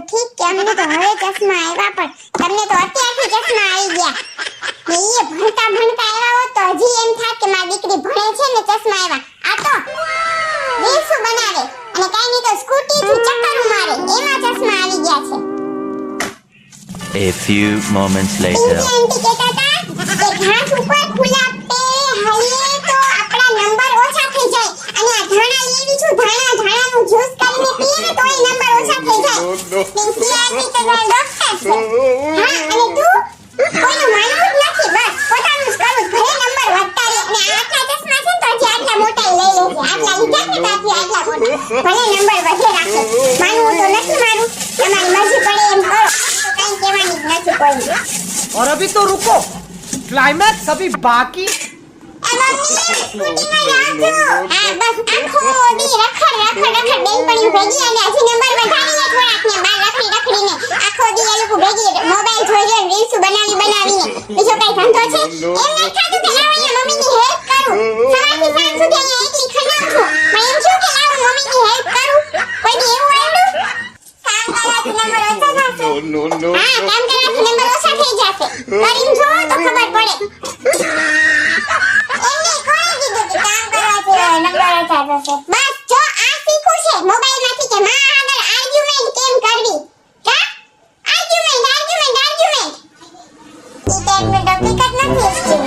ઠીક કે અમને તો હવે ચશ્મા આવ્યા, પણ તમને તો અત્યારથી ચશ્મા આવી ગયા. ને એ ભણતા ભણતા આવ્યા હોત તો હજી એમ થાત કે મારી દીકરી ભણે છે ને ચશ્મા આવ્યા. આ તો રીલ્સ બનાવે અને કાઈ નહીં તો સ્કૂટી થી ચક્કર મારે, એમાં ચશ્મા આવી ગયા છે. A few moments later. આંટી કહેતા હતા કે ઘાસ ઉપર ખુલ્લા પેરે હઈએ તો આપણા નંબર ઓછા થઈ જાય, અને આ ધાણા લેવી છું, ધાણાનું જ્યુસ કરીને પીએ ને તોય નંબર ઓછા થઈ જાય. પિંકી આંટી તો ડોક્ટર છે. હા, અને તું કોઈનું માનવું જ નથી, બસ પોતાનું જ કરું, ભલે નંબર વધતા રહે. અને આટલા ચશ્મા છે તો હજી આટલા મોટા લઈ લેજે, આટલા લીધા કે ત્યાંથી આટલા મોટા, ભલે નંબર વધે રાખે. માનવું તો નથી મારું, તમારી મરજી પડે એમ કરો, કઈ કહેવાની જ નથી કોઈને. और अभी तो रुको, क्लाइमैक्स अभी बाकी. હા, બસ આખો દી રખડ બેનપણીઓ ભેગી અને હજી નંબર વધારીને થોડાકને બાર રખડીને આખો દી એ લોકો ભેગી મોબાઈલ જોઈ રીલ્સ બનાવીને બીજો કઈ ધંધો છે? એમ નથી થાતું કે લાવો અહીંયા મમ્મીની હેલ્પ કરું, સવારથી સાંજ સુધી અહીંયા એકલી ખનાઉં છું, પણ એમ છું કે લાવો મમ્મીની હેલ્પ કરું. કોઈ દી એવું આવ્યું? કામ કરવાથી નંબર ઓછા થશે. હા, કામ કરવાથી નંબર ઓછા થઈ જશે. કરીને જોવો તો ખબર પડે. બસ જો આ શીખું છે મોબાઈલમાંથી કે માં આગળ આર્ગ્યુમેન્ટ કેમ કરવી. કા આર્ગ્યુમેન્ટ ઈ ટાઈમ મે હકીકત નથી.